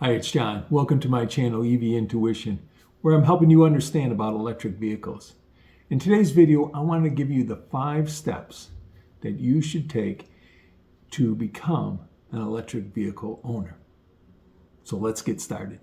Hi, it's John. Welcome to my channel, EV Intuition, where I'm helping you understand about electric vehicles. In today's video, I want to give you the 5 steps that you should take to become an electric vehicle owner. So let's get started.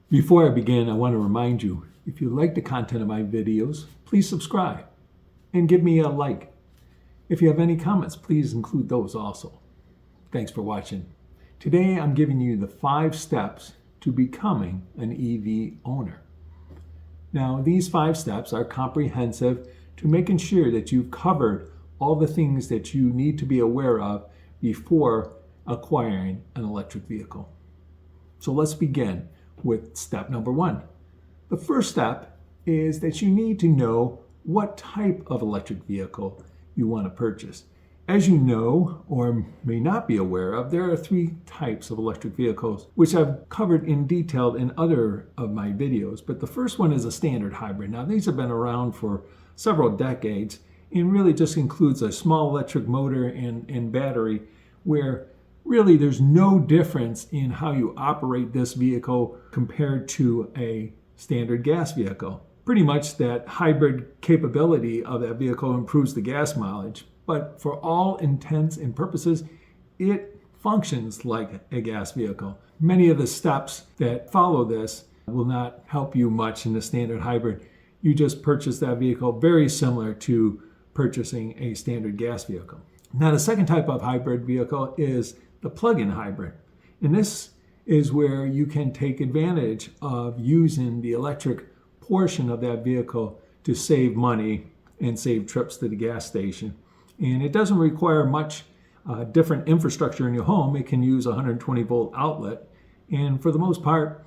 Before I begin, I want to remind you, if you like the content of my videos, please subscribe and give me a like. If you have any comments, please include those also. Thanks for watching. Today I'm giving you the 5 steps to becoming an EV owner. Now, these 5 steps are comprehensive to making sure that you've covered all the things that you need to be aware of before acquiring an electric vehicle. So let's begin with step number 1. The first step is that you need to know what type of electric vehicle you want to purchase. As you know, or may not be aware of, there are 3 types of electric vehicles, which I've covered in detail in other of my videos. But the first one is a standard hybrid. Now, these have been around for several decades and really just includes a small electric motor and battery, where really there's no difference in how you operate this vehicle compared to a standard gas vehicle. Pretty much that hybrid capability of that vehicle improves the gas mileage, but for all intents and purposes, it functions like a gas vehicle. Many of the steps that follow this will not help you much in the standard hybrid. You just purchase that vehicle very similar to purchasing a standard gas vehicle. Now, the second type of hybrid vehicle is the plug-in hybrid. And this is where you can take advantage of using the electric portion of that vehicle to save money and save trips to the gas station. And it doesn't require much different infrastructure in your home. It can use a 120 volt outlet. And for the most part,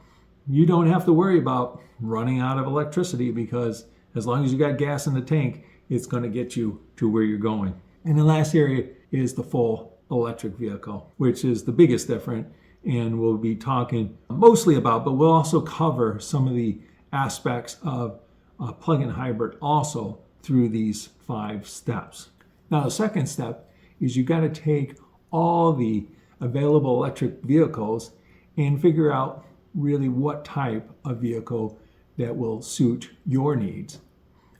you don't have to worry about running out of electricity, because as long as you got gas in the tank, it's going to get you to where you're going. And the last area is the full electric vehicle, which is the biggest difference, and we'll be talking mostly about, but we'll also cover some of the aspects of a plug-in hybrid also through these 5 steps. Now, the second step is you've got to take all the available electric vehicles and figure out really what type of vehicle that will suit your needs.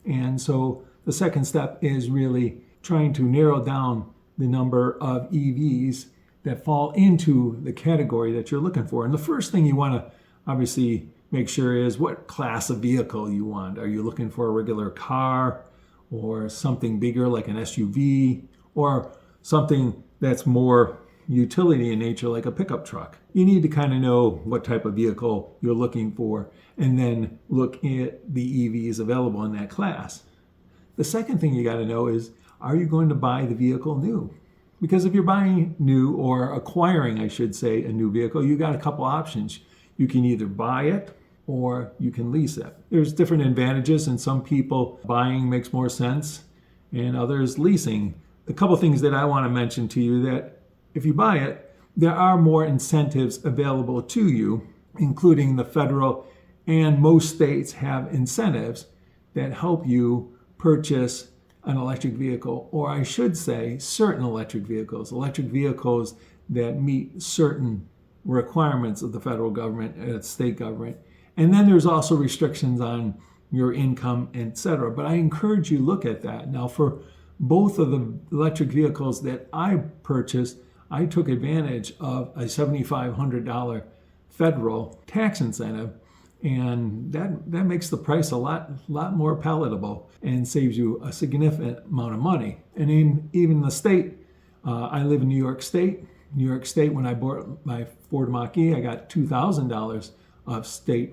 And so the second step is really trying to narrow down the number of EVs that fall into the category that you're looking for. And the first thing you want to obviously make sure is what class of vehicle you want. Are you looking for a regular car, or something bigger like an SUV, or something that's more utility in nature like a pickup truck? You need to kind of know what type of vehicle you're looking for and then look at the EVs available in that class. The second thing you got to know is, are you going to buy the vehicle new? Because if you're buying new, or acquiring, I should say, a new vehicle, you got a couple options. You can either buy it or you can lease it. There's different advantages, and some people buying makes more sense and others leasing. A couple things that I want to mention to you, that if you buy it, there are more incentives available to you, including the federal, and most states have incentives that help you purchase an electric vehicle, or I should say certain electric vehicles that meet certain requirements of the federal government and state government. And then there's also restrictions on your income, etc. But I encourage you to look at that. Now, for both of the electric vehicles that I purchased, I took advantage of a $7,500 federal tax incentive, and that makes the price a lot more palatable and saves you a significant amount of money. And in even the state, I live in New York State. New York State, when I bought my Ford Mach-E, I got $2,000 of state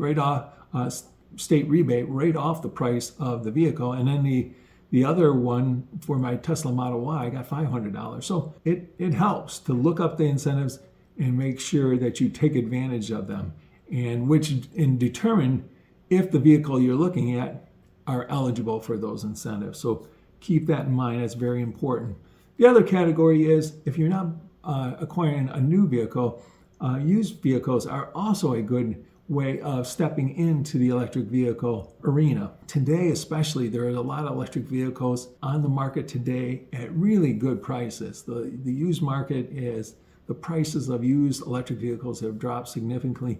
state rebate right off the price of the vehicle. And then the other one for my Tesla Model Y, I got $500. So it helps to look up the incentives and make sure that you take advantage of them, and determine if the vehicle you're looking at are eligible for those incentives. So keep that in mind. That's very important. The other category is, if you're not acquiring a new vehicle, used vehicles are also a good way of stepping into the electric vehicle arena. Today, especially, there are a lot of electric vehicles on the market today at really good prices. The used market is, the prices of used electric vehicles have dropped significantly,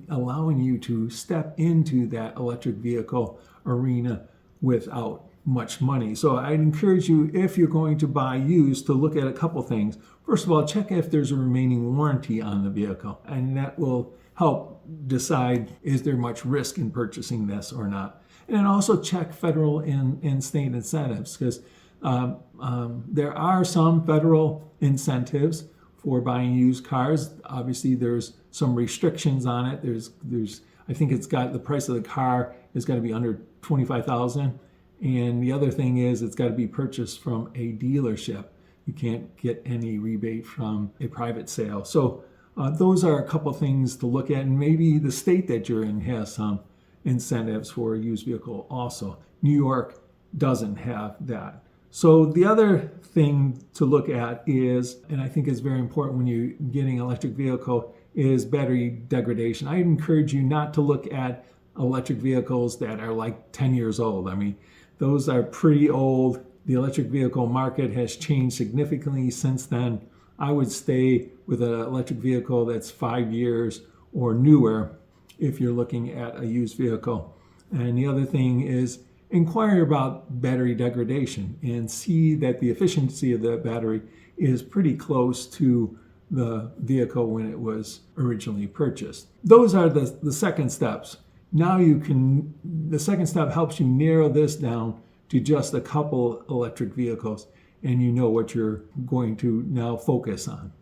allowing you to step into that electric vehicle arena without much money. So I'd encourage you, if you're going to buy used, to look at a couple things. First of all, check if there's a remaining warranty on the vehicle, and that will help decide, is there much risk in purchasing this or not. And also check federal and state incentives, because there are some federal incentives for buying used cars. Obviously, there's some restrictions on it. There's I think it's got, the price of the car is got to be under $25,000. And the other thing is, it's got to be purchased from a dealership. You can't get any rebate from a private sale. So those are a couple things to look at. And maybe the state that you're in has some incentives for a used vehicle also. New York doesn't have that. So the other thing to look at is, and I think is very important when you're getting an electric vehicle, is battery degradation. I encourage you not to look at electric vehicles that are like 10 years old. I mean, those are pretty old. The electric vehicle market has changed significantly since then. I would stay with an electric vehicle that's 5 years or newer if you're looking at a used vehicle. And the other thing is, inquire about battery degradation and see that the efficiency of the battery is pretty close to the vehicle when it was originally purchased. Those are the second steps. Now the second step helps you narrow this down to just a couple electric vehicles, and you know what you're going to now focus on.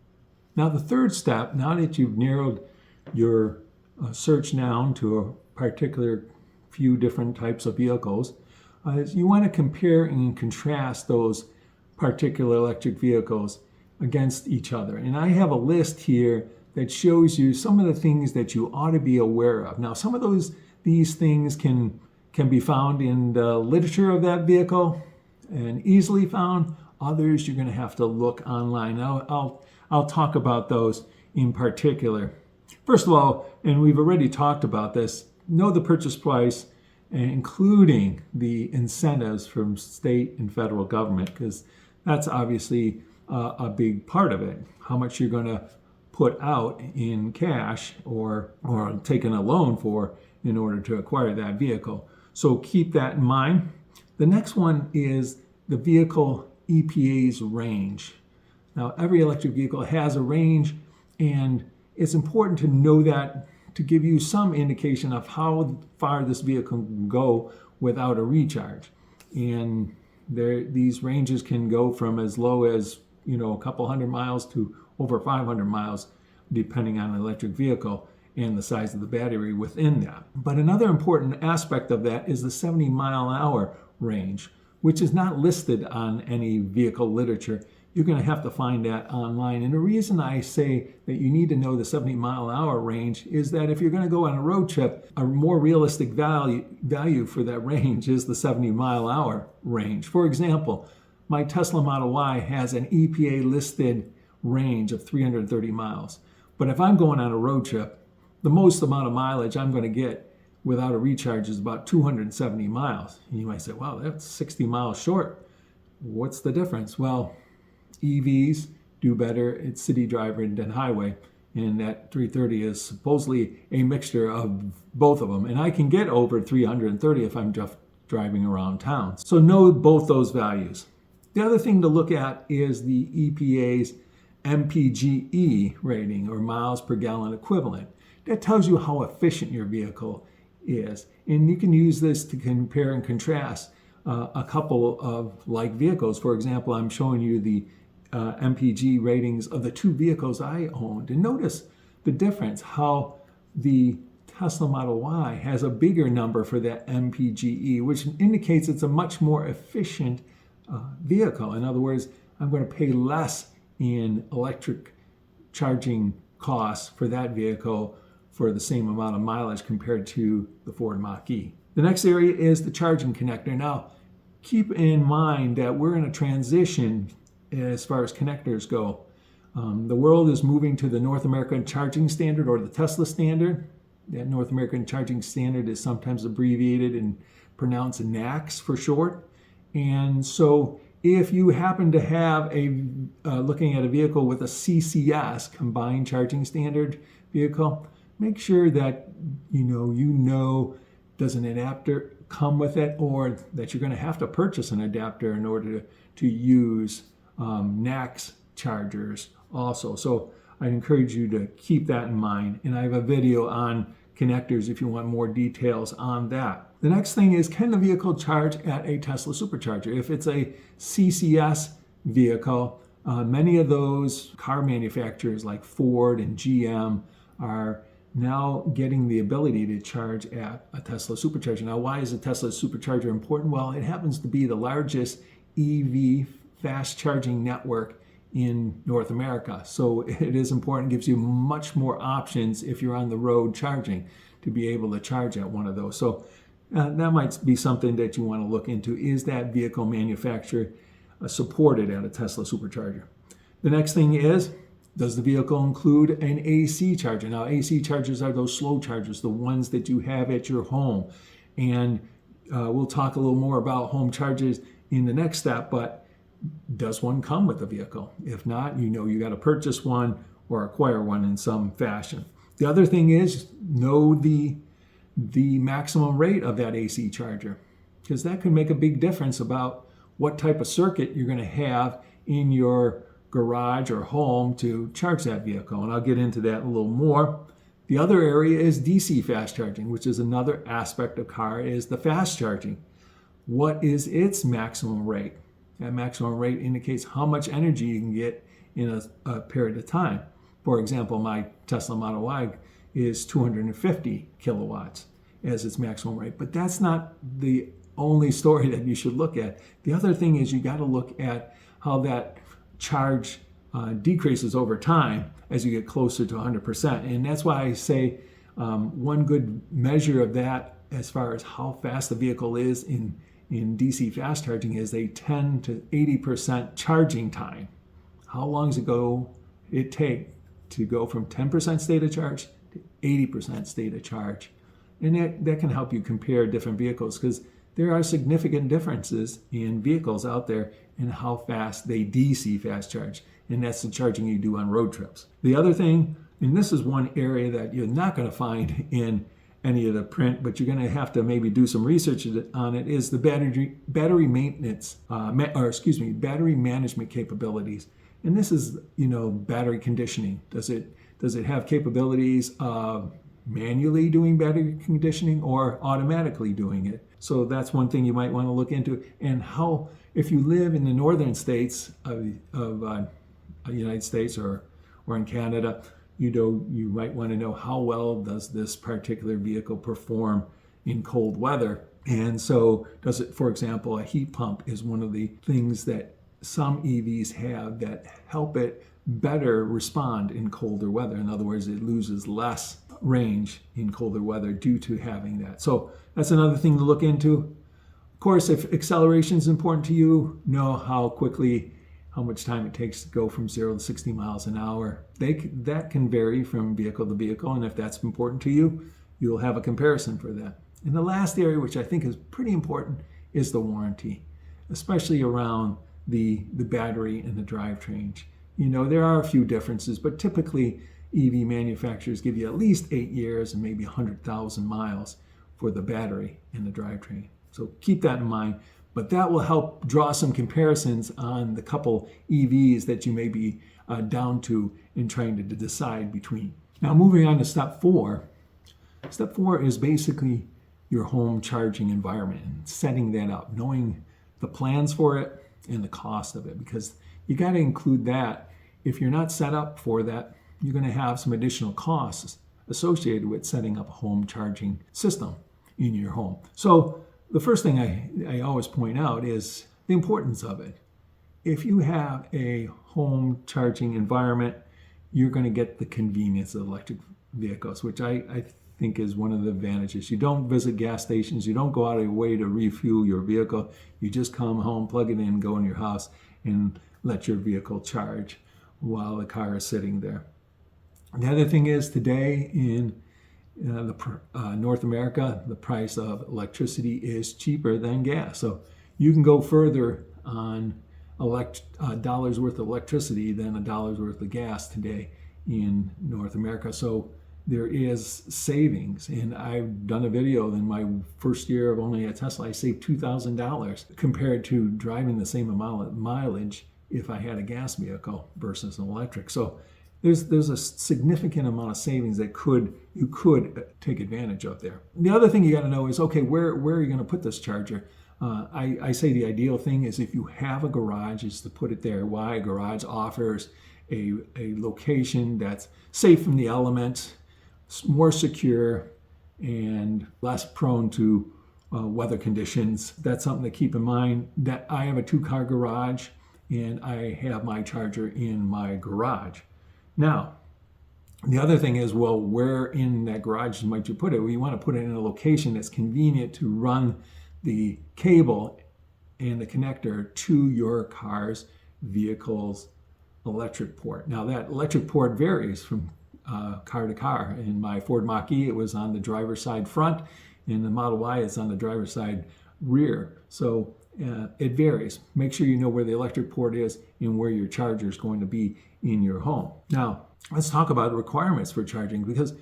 Now the third step, now that you've narrowed your search down to a particular few different types of vehicles, is you want to compare and contrast those particular electric vehicles against each other. And I have a list here that shows you some of the things that you ought to be aware of. Now, some of these things can be found in the literature of that vehicle and easily found. Others you're going to have to look online. Now, I'll talk about those in particular. First of all, and we've already talked about this, know the purchase price, including the incentives from state and federal government, because that's obviously a big part of it. How much you're going to put out in cash or taking a loan for in order to acquire that vehicle. So keep that in mind. The next one is the vehicle EPA's range. Now, every electric vehicle has a range, and it's important to know that to give you some indication of how far this vehicle can go without a recharge. And these ranges can go from as low as a couple hundred miles to over 500 miles, depending on the electric vehicle and the size of the battery within that. But another important aspect of that is the 70-mile-an-hour range, which is not listed on any vehicle literature. You're going to have to find that online. And the reason I say that you need to know the 70-mile-an-hour range is that if you're going to go on a road trip, a more realistic value for that range is the 70-mile-an-hour range. For example, my Tesla Model Y has an EPA listed range of 330 miles. But if I'm going on a road trip, the most amount of mileage I'm going to get without a recharge is about 270 miles. And you might say, wow, that's 60 miles short. What's the difference? Well, EVs do better at city driving than highway, and that 330 is supposedly a mixture of both of them. And I can get over 330 if I'm just driving around town. So know both those values. The other thing to look at is the EPA's MPGe rating, or miles per gallon equivalent. That tells you how efficient your vehicle is. And you can use this to compare and contrast a couple of like vehicles. For example, I'm showing you the MPG ratings of the two vehicles I owned. And notice the difference, how the Tesla Model Y has a bigger number for that MPGe, which indicates it's a much more efficient vehicle. In other words, I'm going to pay less in electric charging costs for that vehicle for the same amount of mileage compared to the Ford Mach-E. The next area is the charging connector. Now, keep in mind that we're in a transition as far as connectors go. The world is moving to the North American Charging Standard, or the Tesla standard. That North American Charging Standard is sometimes abbreviated and pronounced NACS for short. And so if you happen to have looking at a vehicle with a CCS, Combined Charging Standard vehicle, make sure that you know does an adapter come with it, or that you're going to have to purchase an adapter in order to use NACS chargers also. So I'd encourage you to keep that in mind. And I have a video on connectors if you want more details on that. The next thing is, can the vehicle charge at a Tesla supercharger? If it's a CCS vehicle, many of those car manufacturers like Ford and GM are now getting the ability to charge at a Tesla supercharger. Now, why is a Tesla supercharger important? Well, it happens to be the largest EV fast charging network in North America. So it is important, gives you much more options if you're on the road charging to be able to charge at one of those. So that might be something that you want to look into. Is that vehicle manufacturer supported at a Tesla supercharger? The next thing is, does the vehicle include an AC charger? Now, AC chargers are those slow chargers, the ones that you have at your home. And we'll talk a little more about home chargers in the next step, but does one come with the vehicle? If not, you got to purchase one or acquire one in some fashion. The other thing is, know the maximum rate of that AC charger, because that can make a big difference about what type of circuit you're going to have in your garage or home to charge that vehicle. And I'll get into that a little more. The other area is DC fast charging, which is another aspect of car, is the fast charging. What is its maximum rate? That maximum rate indicates how much energy you can get in a period of time. For example, my Tesla Model Y is 250 kilowatts as its maximum rate. But that's not the only story that you should look at. The other thing is, you got to look at how that charge decreases over time as you get closer to 100%. And that's why I say one good measure of that as far as how fast the vehicle is in DC fast charging is a 10 to 80% charging time. How long does it take to go from 10% state of charge to 80% state of charge? And that can help you compare different vehicles, because there are significant differences in vehicles out there in how fast they DC fast charge. And that's the charging you do on road trips. The other thing, and this is one area that you're not going to find in any of the print, but you're going to have to maybe do some research on it, is the battery maintenance, battery management capabilities. And this is, battery conditioning. Does it have capabilities of manually doing battery conditioning or automatically doing it? So that's one thing you might want to look into. And how, if you live in the northern states of the United States or in Canada, you might want to know how well does this particular vehicle perform in cold weather. And so does it, for example, a heat pump is one of the things that some EVs have that help it better respond in colder weather. In other words, it loses less range in colder weather due to having that. So that's another thing to look into. Of course, if acceleration is important to you, know how much time it takes to go from 0 to 60 miles an hour. That can vary from vehicle to vehicle, and if that's important to you, you'll have a comparison for that. And the last area, which I think is pretty important, is the warranty, especially around the battery and the drivetrain. There are a few differences, but typically EV manufacturers give you at least 8 years and maybe 100,000 miles for the battery and the drivetrain. So keep that in mind. But that will help draw some comparisons on the couple EVs that you may be down to in trying to decide between. Now, moving on to step 4. Step 4 is basically your home charging environment and setting that up, knowing the plans for it and the cost of it, because you got to include that. If you're not set up for that, you're going to have some additional costs associated with setting up a home charging system in your home. So the first thing I always point out is the importance of it. If you have a home charging environment, you're going to get the convenience of electric vehicles, which I think is one of the advantages. You don't visit gas stations. You don't go out of your way to refuel your vehicle. You just come home, plug it in, go in your house, and let your vehicle charge while the car is sitting there. The other thing is, today in North America, the price of electricity is cheaper than gas. So you can go further on dollars worth of electricity than a dollar's worth of gas today in North America. So there is savings. And I've done a video in my first year of owning a Tesla. I saved $2,000 compared to driving the same amount of mileage if I had a gas vehicle versus an electric. So there's a significant amount of savings that you could take advantage of there. The other thing you got to know is, okay, where are you going to put this charger? I say the ideal thing is if you have a garage is to put it there. Why? A garage offers a location that's safe from the elements, more secure, and less prone to weather conditions. That's something to keep in mind. That I have a 2-car garage and I have my charger in my garage. Now, the other thing is, well, where in that garage might you put it? Well, you want to put it in a location that's convenient to run the cable and the connector to your vehicle's electric port. Now, that electric port varies from car to car. In my Ford Mach-E, it was on the driver's side front. In the Model Y, it's on the driver's side rear. So it varies. Make sure you know where the electric port is and where your charger is going to be in your home. Now, let's talk about requirements for charging, because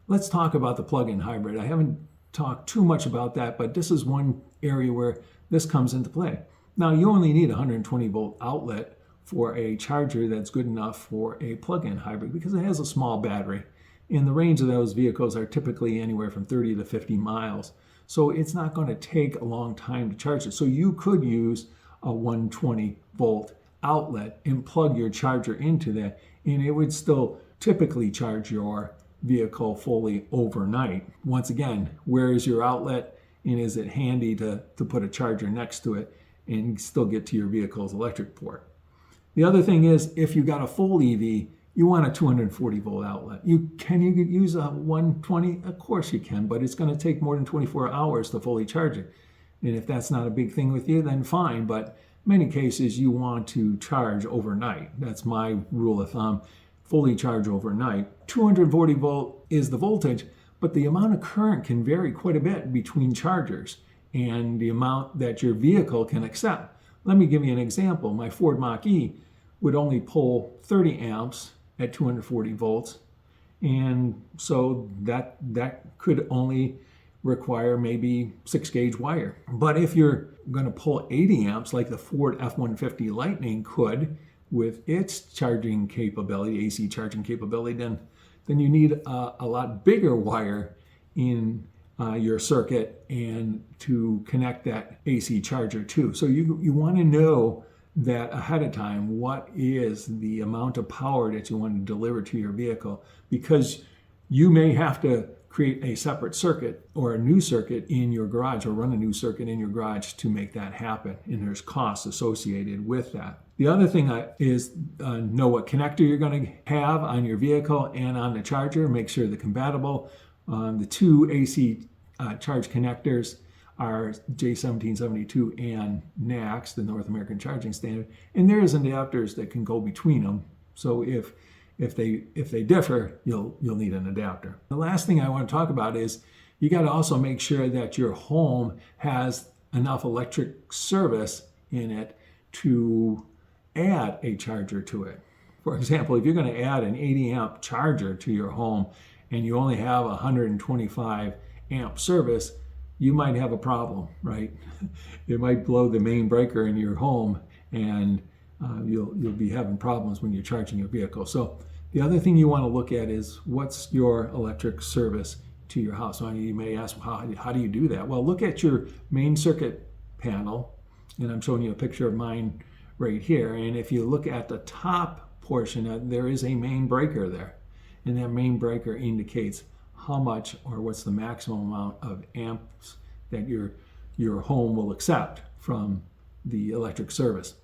let's talk about the plug-in hybrid. I haven't talked too much about that, but this is one area where this comes into play. Now, you only need a 120 volt outlet for a charger that's good enough for a plug-in hybrid because it has a small battery. And the range of those vehicles are typically anywhere from 30 to 50 miles. So it's not going to take a long time to charge it. So you could use a 120 volt outlet and plug your charger into that, and it would still typically charge your vehicle fully overnight. Once again, where is your outlet, and is it handy to put a charger next to it and still get to your vehicle's electric port? The other thing is, if you got a full EV, you want a 240 volt outlet. Can you use a 120? Of course you can, but it's going to take more than 24 hours to fully charge it. And if that's not a big thing with you, then fine. But in many cases, you want to charge overnight. That's my rule of thumb. Fully charge overnight. 240 volt is the voltage, but the amount of current can vary quite a bit between chargers and the amount that your vehicle can accept. Let me give you an example. My Ford Mach-E would only pull 30 amps at 240 volts. And so that could only require maybe 6-gauge wire. But if you're going to pull 80 amps like the Ford F-150 Lightning could with its charging capability, AC charging capability, then you need a lot bigger wire in your circuit and to connect that AC charger to. So you want to know that ahead of time, what is the amount of power that you want to deliver to your vehicle, because you may have to create a separate circuit or a new circuit in your garage, or run a new circuit in your garage to make that happen, and there's costs associated with that. The other thing is know what connector you're going to have on your vehicle and on the charger. Make sure they're compatible. The two AC charge connectors are J1772 and NACS, the North American Charging Standard, and there is adapters that can go between them. So if they differ, you'll need an adapter. The last thing I want to talk about is you got to also make sure that your home has enough electric service in it to add a charger to it. For example, if you're going to add an 80 amp charger to your home and you only have 125 amp service, you might have a problem, right? It might blow the main breaker in your home, and you'll be having problems when you're charging your vehicle. So the other thing you want to look at is, what's your electric service to your house? Well, you may ask, how do you do that? Well, look at your main circuit panel, and I'm showing you a picture of mine right here. And if you look at the top portion, there is a main breaker there, and that main breaker indicates how much, or what's the maximum amount of amps that your home will accept from the electric service.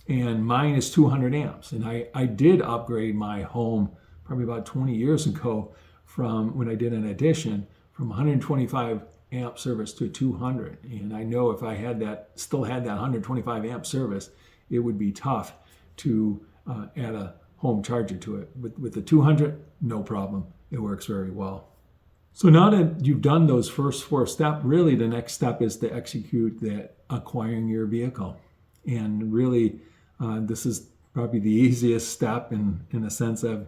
And mine is 200 amps. And I did upgrade my home probably about 20 years ago, from when I did an addition, from 125 amp service to 200. And I know if I still had that 125 amp service, it would be tough to add a home charger to it. With the 200, no problem. It works very well. So now that you've done those first 4 steps, really the next step is to execute that acquiring your vehicle. And really, this is probably the easiest step in the sense of,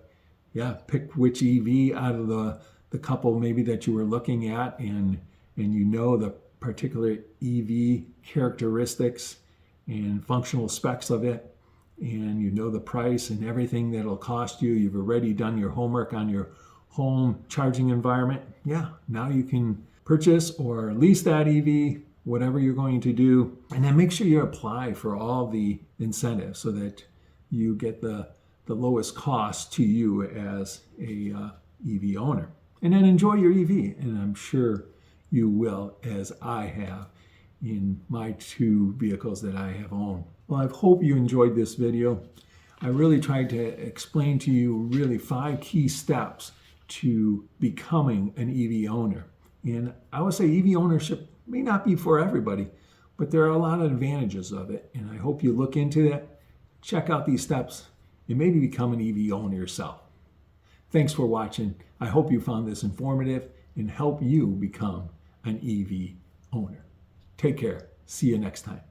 pick which EV out of the couple maybe that you were looking at, and you know the particular EV characteristics and functional specs of it, and you know the price and everything that it'll cost you. You've already done your homework on your home charging environment. Now you can purchase or lease that EV, whatever you're going to do, and then make sure you apply for all the incentives so that you get the lowest cost to you as a EV owner. And then enjoy your EV, and I'm sure you will, as I have in my 2 vehicles that I have owned. Well, I hope you enjoyed this video. I really tried to explain to you really 5 key steps to becoming an EV owner. And I would say EV ownership may not be for everybody, but there are a lot of advantages of it. And I hope you look into that, check out these steps, and maybe become an EV owner yourself. Thanks for watching. I hope you found this informative and help you become an EV owner. Take care. See you next time.